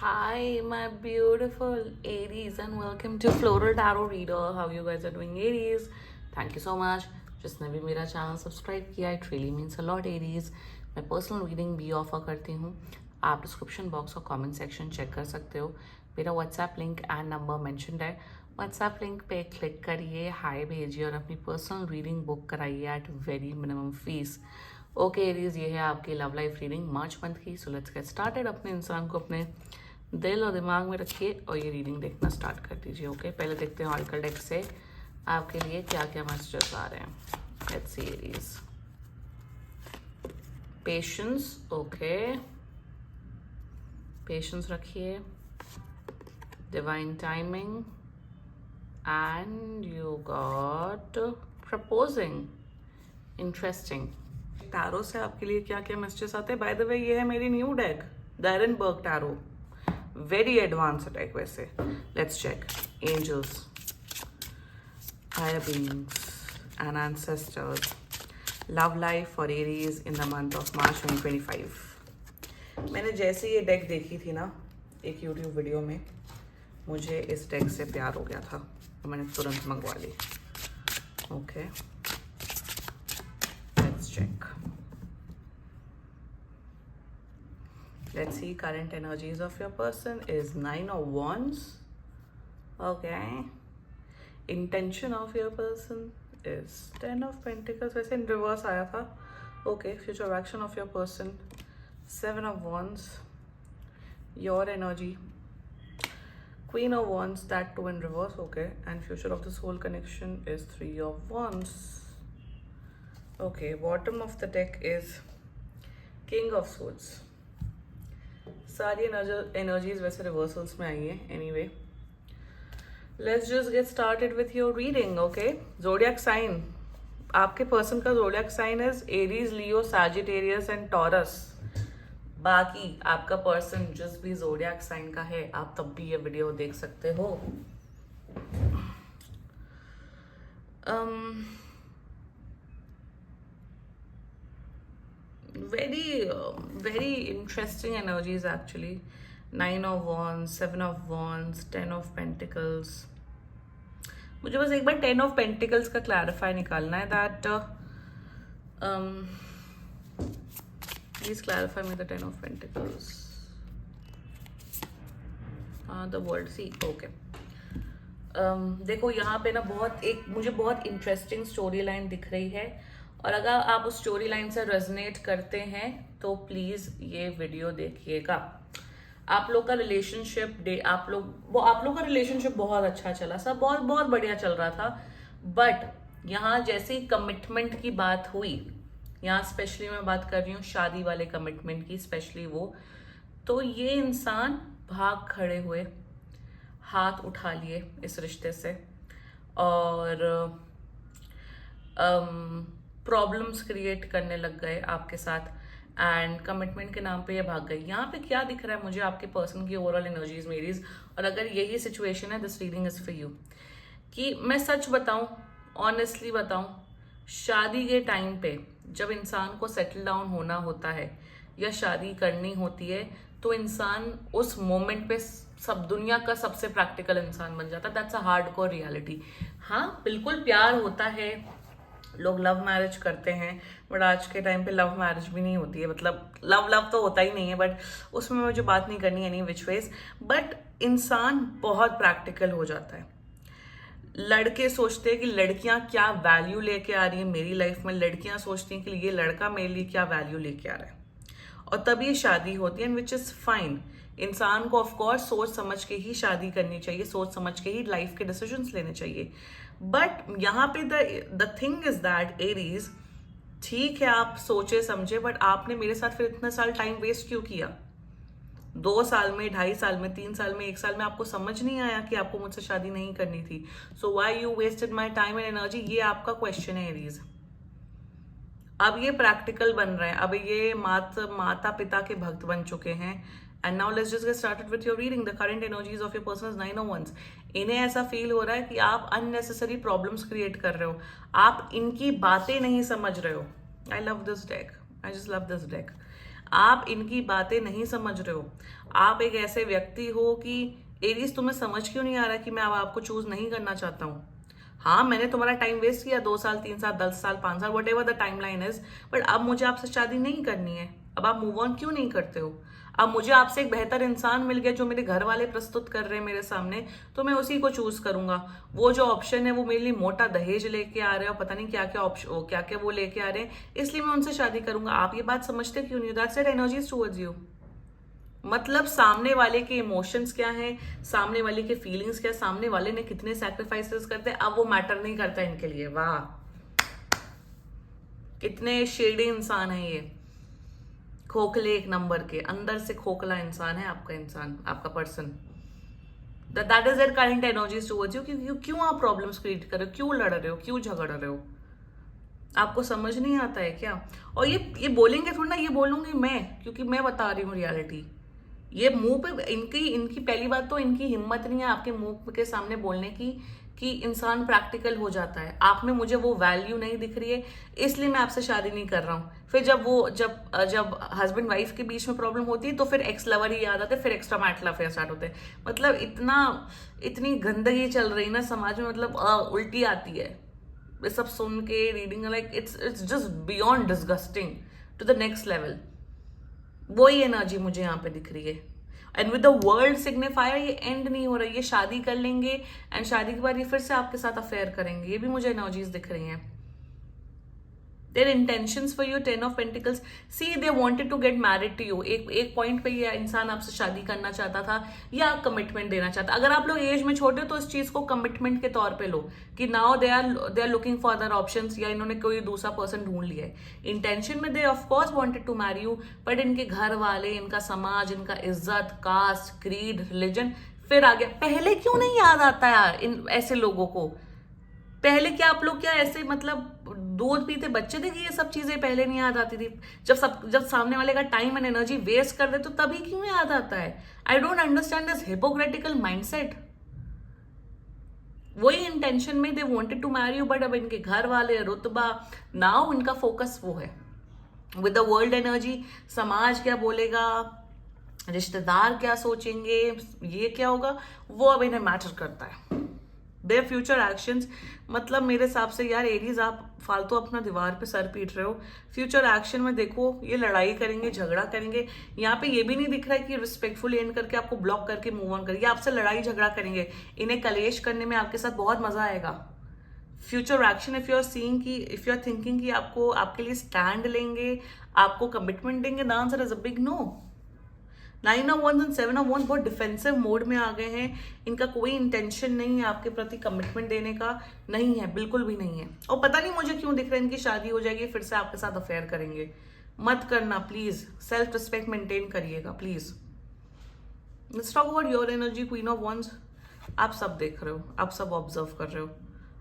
Hi, my beautiful Aries, and welcome to Floral Tarot Reader. How you guys are doing, Aries? Thank you so much. जिसने भी मेरा channel subscribe किया, it really means a lot, Aries. मैं personal reading भी offer करती हूँ. आप description box और कमेंट सेक्शन चेक कर सकते हो. मेरा WhatsApp link and number mentioned है. व्हाट्सएप लिंक पे क्लिक करिए, हाय भेजिए और अपनी पर्सनल रीडिंग बुक कराइए at very minimum fees. Okay Aries, ये है आपकी love life reading March month की. So let's get started. अपने इंसान को अपने दिल और दिमाग में रखिए और ये रीडिंग देखना स्टार्ट कर दीजिए. ओके, पहले देखते हैं ऑरिकल डेक से आपके लिए क्या क्या मैसेजेस आ रहे हैं. Let's see Aries. Patience. Okay, patience रखिए. Divine timing and you got proposing. Interesting. Tarot से आपके लिए क्या क्या मैसेजेस आते हैं. बाय द वे, ये है मेरी न्यू डेक, डायरनबर्ग टैरो. वेरी एडवांस डेक वैसे. Let's check. Angels, higher beings and ancestors. Love life for Aries in the month of March 2025. मैंने जैसे ये डेक देखी थी ना एक यूट्यूब वीडियो में, मुझे इस डेक से प्यार हो गया था तो मैंने तुरंत मंगवा ली. Okay, let's check. Let's see, current energies of your person is 9 of Wands. Okay. Intention of your person is 10 of Pentacles. वैसे in reverse आया था. Okay, future action of your person 7 of Wands. Your energy Queen of Wands, that too in reverse. Okay, and future of this whole connection is 3 of Wands. Okay, bottom of the deck is King of Swords. सारी energies वैसे reversals में आई हैं. Anyway, let's just get started with your reading. Okay, zodiac sign. आपके person का zodiac sign is Aries, Leo, Sagittarius and Taurus. बाकी आपका person जिस भी जोडियक साइन का है, आप तब भी ये वीडियो देख सकते हो. Very interesting energies actually. 9 of Wands, 7 of Wands, 10 of Pentacles. मुझे बस एक बार 10 of Pentacles का क्लैरिफाई निकालना है. That please clarify me the 10 of Pentacles. The world. See, okay. देखो यहाँ पे ना मुझे बहुत इंटरेस्टिंग स्टोरी लाइन दिख रही है, और अगर आप उस स्टोरी लाइन से रेजोनेट करते हैं तो प्लीज ये वीडियो देखिएगा. आप लोग का रिलेशनशिप का रिलेशनशिप बहुत अच्छा चला, सब बहुत बहुत बढ़िया चल रहा था. बट यहाँ जैसे ही कमिटमेंट की बात हुई, यहाँ स्पेशली मैं बात कर रही हूँ शादी वाले कमिटमेंट की, स्पेशली वो, तो ये इंसान भाग खड़े हुए, हाथ उठा लिए इस रिश्ते से, और प्रॉब्लम्स क्रिएट करने लग गए आपके साथ, एंड कमिटमेंट के नाम पे ये भाग गए. यहाँ पे क्या दिख रहा है मुझे आपके पर्सन की ओवरऑल एनर्जीज मेरीज, और अगर यही सिचुएशन है, this reading is for you. कि मैं सच बताऊं, ऑनेस्टली बताऊं, शादी के टाइम पे जब इंसान को सेटल डाउन होना होता है या शादी करनी होती है, तो इंसान उस मोमेंट पे सब दुनिया का सबसे प्रैक्टिकल इंसान बन जाता है. That's a hardcore reality. हाँ, बिल्कुल प्यार होता है, लोग लव मैरिज करते हैं, बट आज के टाइम पे लव मैरिज भी नहीं होती है. मतलब लव तो होता ही नहीं है, बट उसमें मुझे बात नहीं करनी एनी विच वेज. बट इंसान बहुत प्रैक्टिकल हो जाता है. लड़के सोचते हैं कि लड़कियां क्या वैल्यू लेके आ रही है मेरी लाइफ में, लड़कियां सोचती हैं कि ये लड़का मेरे लिए क्या वैल्यू लेके आ रहा है, और तभी शादी होती है, विच इज फाइन. इंसान को ऑफकोर्स सोच समझ के ही शादी करनी चाहिए, सोच समझ के ही लाइफ के डिसीजंस लेने चाहिए. बट यहाँ पे the thing is that Aries, ठीक है आप सोचे समझे, बट आपने मेरे साथ फिर इतना साल टाइम वेस्ट क्यों किया? 2 साल में, 2.5 साल में, 3 साल में, 1 साल में आपको समझ नहीं आया कि आपको मुझसे शादी नहीं करनी थी? So why you wasted my time and energy? ये आपका क्वेश्चन है एरीज. अब ये प्रैक्टिकल बन रहे हैं, अब ये माता पिता के भक्त बन चुके हैं. And now let's just get started with your reading. The current energies of your person is 9 of Wands. इन्हें ऐसा फील हो रहा है कि आप अननेसेसरी प्रॉब्लम्स क्रिएट कर रहे हो, आप इनकी बातें नहीं समझ रहे हो. I love this deck, I just love this deck. आप इनकी बातें नहीं समझ रहे हो। आप एक ऐसे व्यक्ति हो कि एरीज तुम्हें समझ क्यों नहीं आ रहा कि मैं अब आपको चूज नहीं करना चाहता हूँ। हाँ, मैंने तुम्हारा टाइम वेस्ट किया, 2 साल, 3 साल, 10 साल, 5 साल, what ever the time line is, but अब मुझे आपसे शादी नहीं करनी है। अब आप मूव ऑन क्यों नहीं करते हो? अब मुझे आपसे एक बेहतर इंसान मिल गया जो मेरे घर वाले प्रस्तुत कर रहे हैं मेरे सामने, तो मैं उसी को चूज करूंगा। वो जो ऑप्शन है वो मेरे लिए मोटा दहेज लेके आ रहे हो, पता नहीं क्या क्या ऑप्शन, क्या क्या वो लेके आ रहे हैं, इसलिए मैं उनसे शादी करूंगा। आप ये बात समझते क्यों नहीं? That's it, energies towards you. मतलब सामने वाले के इमोशंस क्या हैं, सामने वाले के फीलिंग्स क्या, सामने वाले ने कितने सैक्रिफाइसेस करते हैं, अब वो मैटर नहीं करता इनके लिए। वाह, कितने शेडी इंसान है ये। खोखले एक नंबर के, अंदर से खोखला इंसान है आपका इंसान, आपका person. That is their current energies towards you. क्यों आप प्रॉब्लम्स क्रिएट कर रहे हो, क्यों लड़ रहे हो, क्यों झगड़ रहे हो? आपको समझ नहीं आता है क्या? और ये बोलेंगे थोड़ा ना, ये बोलूंगी मैं, क्योंकि मैं बता रही हूँ रियलिटी। ये मुंह पे इनकी इनकी पहली बात तो इनकी हिम्मत नहीं है आपके मुंह के सामने बोलने की कि इंसान प्रैक्टिकल हो जाता है। आप में मुझे वो वैल्यू नहीं दिख रही है, इसलिए मैं आपसे शादी नहीं कर रहा हूँ। फिर जब हस्बैंड वाइफ के बीच में प्रॉब्लम होती है तो फिर एक्स लवर ही याद आते हैं, फिर एक्स्ट्रा मैरिटल अफेयर स्टार्ट होते हैं। मतलब इतनी गंदगी चल रही ना समाज में, मतलब उल्टी आती है ये सब सुन के, reading, like it's just beyond disgusting to the next level. वही एनर्जी मुझे यहाँ पे दिख रही है। And with the world significator ये एंड नहीं हो रहा है, ये शादी कर लेंगे एंड शादी के बाद ये फिर से आपके साथ अफेयर करेंगे, ये भी मुझे एनर्जीज दिख रही हैं। Their intentions for you, 10 of Pentacles. See, they wanted to get married to you. एक पॉइंट पे ये इंसान आपसे शादी करना चाहता था या कमिटमेंट देना चाहता। अगर आप लोग एज में छोटे हो तो इस चीज को कमिटमेंट के तौर पे लो कि now they are looking for other options, या इन्होंने कोई दूसरा पर्सन ढूंढ लिया है। इंटेंशन में they of course wanted to marry you, but इनके घर वाले, इनका समाज, इनका इज्जत, कास्ट, क्रीड, रिलीजन फिर आ गया। पहले क्यों नहीं याद आता यार इन ऐसे लोगों को? पहले क्या आप लोग क्या ऐसे मतलब दूध पीते बच्चे थे कि ये सब चीजें पहले नहीं याद आती थी? जब सामने वाले का टाइम एंड एनर्जी वेस्ट कर दे तो तभी क्यों याद आता है? I don't understand this hypocritical mindset. वही इंटेंशन में they wanted to marry you, but अब इनके घर वाले, रुतबा, नाउ इनका फोकस वो है। विद द वर्ल्ड एनर्जी, समाज क्या बोलेगा, रिश्तेदार क्या सोचेंगे, ये क्या होगा, वो अब इन्हें मैटर करता है। देयर फ्यूचर एक्शंस, मतलब मेरे हिसाब से यार एरीज आप फालतू अपना दीवार पे सर पीट रहे हो। फ्यूचर एक्शन में देखो, ये लड़ाई करेंगे, झगड़ा करेंगे। यहाँ पे ये भी नहीं दिख रहा है कि रिस्पेक्टफुली एंड करके आपको ब्लॉक करके मूव ऑन करेंगे, आपसे लड़ाई झगड़ा करेंगे। इन्हें कलेश करने में आपके साथ बहुत मजा आएगा। Future action, if you are seeing कि इफ यू आर थिंकिंग कि आपको आपके लिए स्टैंड लेंगे, आपको कमिटमेंट देंगे, the answer is a big no. 9 of Wands and 7 of Wands बहुत डिफेंसिव मोड में आ गए हैं। इनका कोई इंटेंशन नहीं है आपके प्रति कमिटमेंट देने का, नहीं है, बिल्कुल भी नहीं है। और पता नहीं मुझे क्यों दिख रहा है इनकी शादी हो जाएगी, फिर से आपके साथ अफेयर करेंगे। मत करना प्लीज, सेल्फ रिस्पेक्ट मेंटेन करिएगा please. Let's talk about your energy, queen of wands. आप सब देख रहे हो, आप सब ऑब्जर्व कर रहे हो।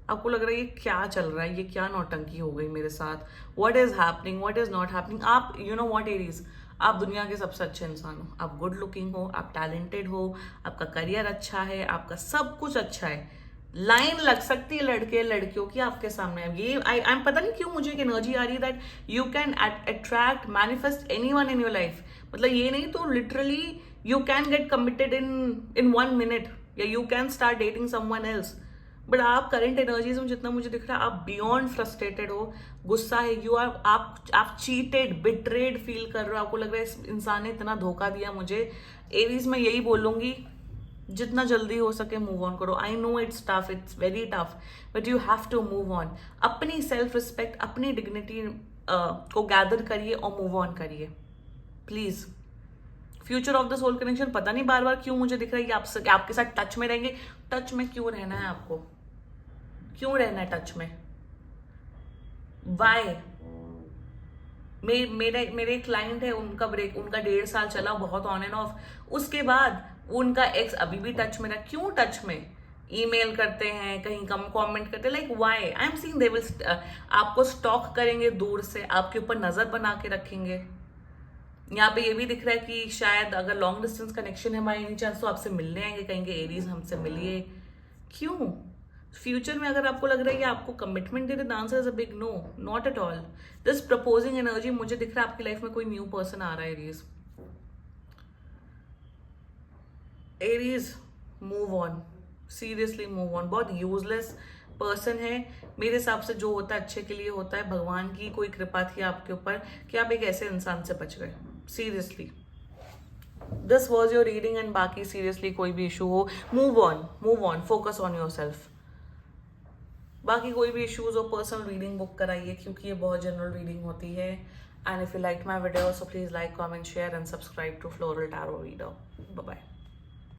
आपको लग रहा है ये क्या चल रहा है, ये क्या नौटंकी हो गई मेरे साथ, what is happening, what is not happening. आप यू नो व्हाट एरीज, आप दुनिया के सबसे अच्छे इंसान हो। आप गुड लुकिंग हो, आप टैलेंटेड हो, आपका करियर अच्छा है, आपका सब कुछ अच्छा है। लाइन लग सकती है लड़के लड़कियों की आपके सामने। ये आई एम पता नहीं क्यों मुझे एक एनर्जी आ रही है that you can attract, manifest anyone in your life. मतलब ये नहीं तो literally you can get committed in 1 minute, या you can start dating someone else. But आप करंट एनर्जीज में जितना मुझे दिख रहा है, आप बियॉन्ड फ्रस्ट्रेटेड हो, गुस्सा है, यू आर आप चीटेड, बिट्रेड फील कर रहे हो। आपको लग रहा है इस इंसान ने इतना धोखा दिया मुझे। एरीज में यही बोलूंगी, जितना जल्दी हो सके मूव ऑन करो। I know it's tough, it's very tough, but you have to move on. अपनी सेल्फ रिस्पेक्ट, अपनी डिग्निटी को गैदर करिए और मूव ऑन करिए please. Future of the soul connection, पता नहीं बार बार क्यों मुझे दिख रहा है कि आपके साथ टच में रहेंगे। टच में क्यों रहना है आपको? क्यों रहना है टच में? वाई? मेरे एक क्लाइंट है, उनका 1.5 साल चला बहुत ऑन एंड ऑफ। उसके बाद उनका एक्स अभी भी टच में रहा। क्यों टच में? ईमेल करते हैं, कहीं कम कमेंट करते हैं, like why? I am seeing they will आपको स्टॉक करेंगे दूर से, आपके ऊपर नजर बना के रखेंगे। यहाँ पे ये भी दिख रहा है कि शायद अगर लॉन्ग डिस्टेंस कनेक्शन है बाई एनी चांस तो आपसे मिलने आएंगे, कहेंगे एरीज हमसे मिलिए। क्यों? फ्यूचर में अगर आपको लग रहा है कि आपको कमिटमेंट दे रहे, the answer is a big no, not at all. This proposing energy, मुझे दिख रहा है आपकी लाइफ में कोई न्यू पर्सन आ रहा है Aries. Aries, move on, seriously move on. बहुत यूजलेस पर्सन है मेरे हिसाब से. जो होता है अच्छे के लिए होता है. भगवान की कोई कृपा थी आपके ऊपर कि आप एक ऐसे इंसान से बच गए. Seriously, this was your reading. And बाकी सीरियसली कोई भी इशू हो, move on, focus on your self. बाकी कोई भी इश्यूज हो, पर्सनल रीडिंग बुक कराइए, क्योंकि ये बहुत जनरल रीडिंग होती है. And if you like my video, so please like, comment, share and subscribe to floral tarot reader. Bye bye.